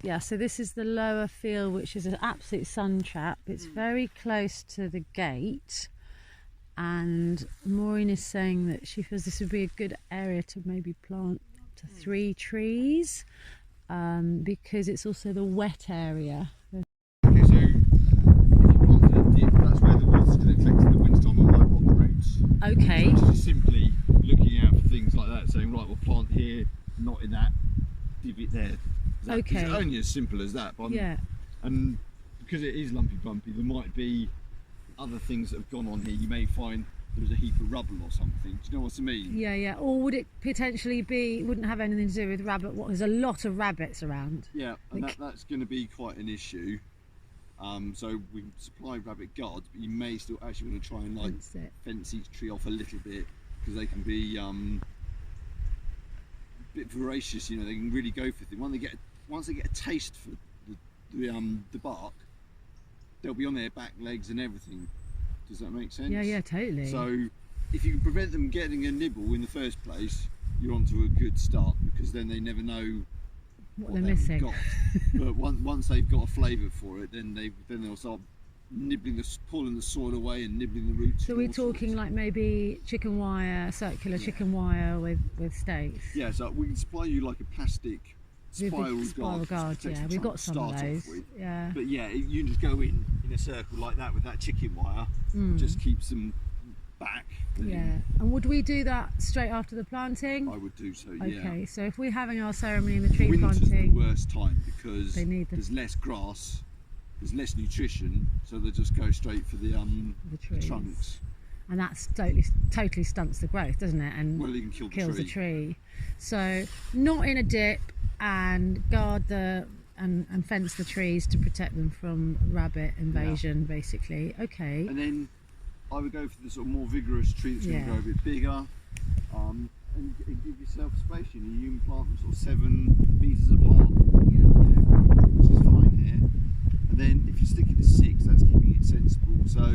Yeah, so this is the lower field, which is an absolute sun trap. It's very close to the gate, and Maureen is saying that she feels this would be a good area to maybe plant up to 3 trees, because it's also the wet area. Okay, so if you planted a dip, that's where the water's going to collect in the wintertime and might block the roots. Okay. So just simply looking out for things like that, saying, right, we'll plant here, not in that divot there. Okay. It's only as simple as that. But Yeah. And because it is lumpy bumpy, there might be other things that have gone on here. You may find there's a heap of rubble or something. Do you know what I mean? Yeah, yeah. Or would it potentially be, wouldn't have anything to do with rabbit? What, there's a lot of rabbits around. Yeah, and that's going to be quite an issue. So we can supply rabbit guards, but you may still actually want to try and fence each tree off a little bit, because they can be a bit voracious. You know, they can really go for things. Once they get a taste for the bark, they'll be on their back legs and everything. Does that make sense? Yeah, yeah, totally. So if you can prevent them getting a nibble in the first place, you're onto a good start, because then they never know what they're missing. Got. But once they've got a flavour for it, then they'll start nibbling pulling the soil away and nibbling the roots. So we're talking like maybe chicken wire, circular chicken wire with stakes. Yeah, so we can supply you like a plastic spiral guard. Yeah, we've got some of those. Yeah. But yeah, you can just go in a circle like that with that chicken wire. Just keeps them back. Yeah. And would we do that straight after the planting? I would do so. Yeah. Okay. So if we're having our ceremony in the tree Winter's planting, the worst time, because there's less grass, there's less nutrition, so they just go straight for the trunks. And that totally stunts the growth, doesn't it? And well, you can kills the tree. So not in a dip, and guard and fence the trees to protect them from rabbit invasion, basically. Okay. And then I would go for the sort of more vigorous tree that's going to grow a bit bigger, and give yourself space. You know, you can plant them sort of 7 metres apart, which is fine here. And then if you're sticking to 6, that's keeping it sensible. So,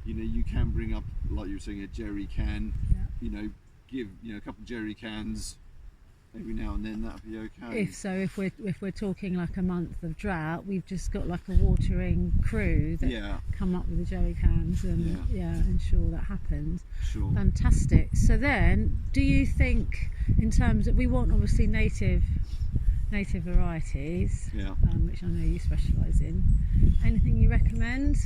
you know, you can bring up, like you were saying, a jerry can. You know, give a couple of jerry cans every now and then. That'd be okay. If we're talking like a month of drought, we've just got like a watering crew that come up with the jerry cans and ensure that happens. Sure. Fantastic. So then, do you think, in terms of, we want obviously native varieties, which I know you specialise in. Anything you recommend?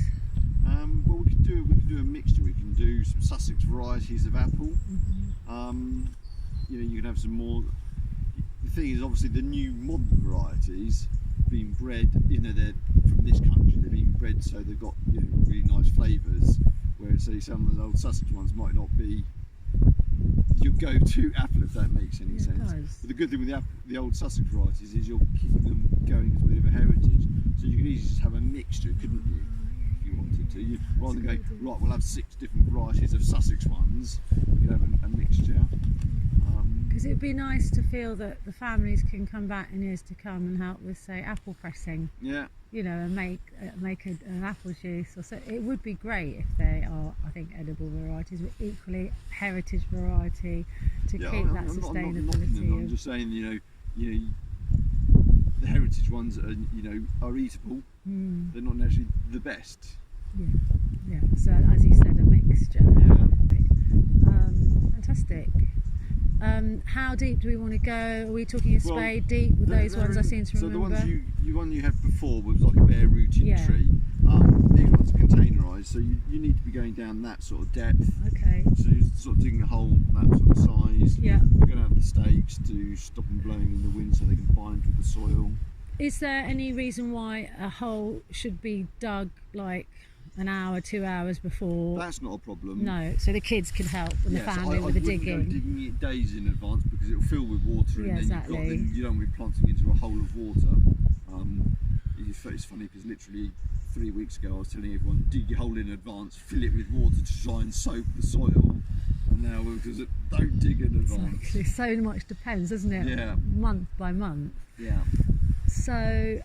Well, we can do a mixture. We can do some Sussex varieties of apple. You know, you can have some more. The thing is, obviously, the new modern varieties being bred, you know, they're from this country. They're being bred so they've got, you know, really nice flavours. Whereas, say, some of the old Sussex ones might not be your go-to apple, if that makes any sense. But the good thing with the old Sussex varieties is you're keeping them going as a bit of a heritage. So you could easily just have a mixture, couldn't you? If you wanted to. Rather than go, right, we'll have 6 different varieties of Sussex ones, you could have a mixture. Because it'd be nice to feel that the families can come back in years to come and help with, say, apple pressing. Yeah. You know, and make an apple juice. Or so. It would be great if they are, I think, edible varieties, but equally heritage variety to keep that sustainability. I'm just saying, you know, the heritage ones are eatable. They're not necessarily the best. Yeah. So as you said, a mixture. Yeah. Fantastic. How deep do we want to go? Are we talking a spade deep with those ones I seem to remember? So the one you had before was like a bare rooted tree. These ones are containerised, so you need to be going down that sort of depth. Okay. So you're sort of digging a hole that sort of size. Yeah. You're going to have the stakes to stop them blowing in the wind so they can bind with the soil. Is there any reason why a hole should be dug like an hour, 2 hours before? That's not a problem. No, so the kids can help and the family with the digging. I wouldn't go digging it days in advance, because it'll fill with water, and then you don't want to be planting into a hole of water. It's funny, because literally 3 weeks ago I was telling everyone, dig your hole in advance, fill it with water to try and soak the soil, and now because don't dig in advance. Exactly. So much depends, doesn't it? Yeah. Month by month. Yeah. So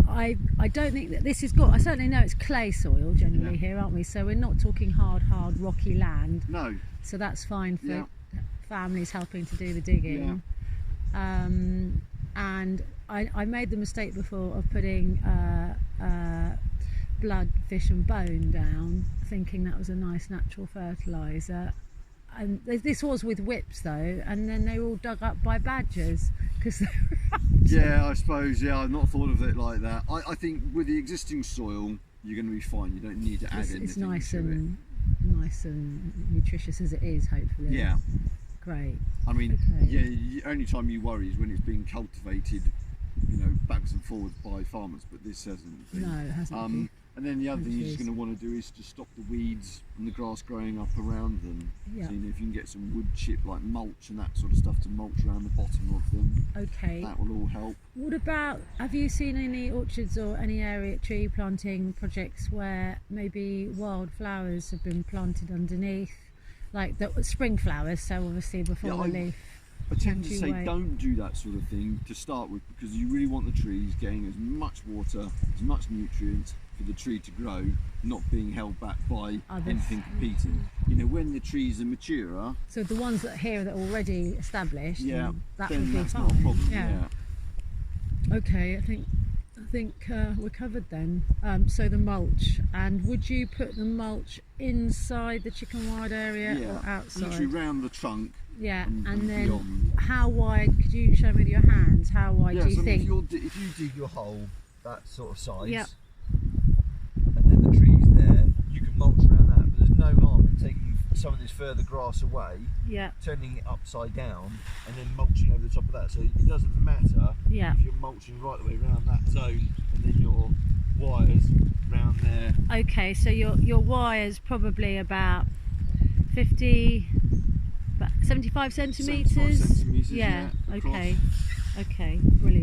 I don't think that this has got, I certainly know it's clay soil generally here, aren't we? So we're not talking hard rocky land. No. So that's fine for families helping to do the digging. And I made the mistake before of putting blood, fish and bone down, thinking that was a nice natural fertiliser. And this was with whips though, and then they were all dug up by badgers because they were Yeah, I suppose. Yeah, I've not thought of it like that. I think with the existing soil, you're going to be fine. You don't need to add anything. It's nice to and nice and nutritious as it is, hopefully. Yeah. Great. I mean, Okay. yeah. The only time you worry is when it's being cultivated, backwards and forwards by farmers. But this hasn't been. No, it hasn't been. And then the other thing you're just Confused. going to want to do is to stop the weeds and the grass growing up around them. Yeah. So, if you can get some wood chip like mulch and that sort of stuff to mulch around the bottom of them, Okay. that will all help. What about, have you seen any orchards or any area tree planting projects where maybe wildflowers have been planted underneath, like the spring flowers, so obviously before the leaf? I tend to due say weight. don't do that sort of thing to start with, because you really want the trees getting as much water, as much nutrients for the tree to grow, not being held back by Others. anything competing. When the trees are maturer, So the ones that are here that are already established, yeah, that then would be that's fine. not a problem. Yeah. Okay, I think we're covered then. So the mulch, and would you put the mulch inside the chicken wide area or outside? Literally round the trunk. Yeah, and then beyond. how wide? Could you show me with your hands? How wide do you so think? if you dig your hole that sort of size, Yep. and then the trees there, you can mulch around that. But there's no harm in taking some of this further grass away, Yeah, turning it upside down, and then mulching over the top of that. So it doesn't matter yeah. if you're mulching right the way around that zone, and then your wires round there. Okay, so your wire's probably about 75 centimetres. 75 centimetres, Yeah. across. Okay. Brilliant.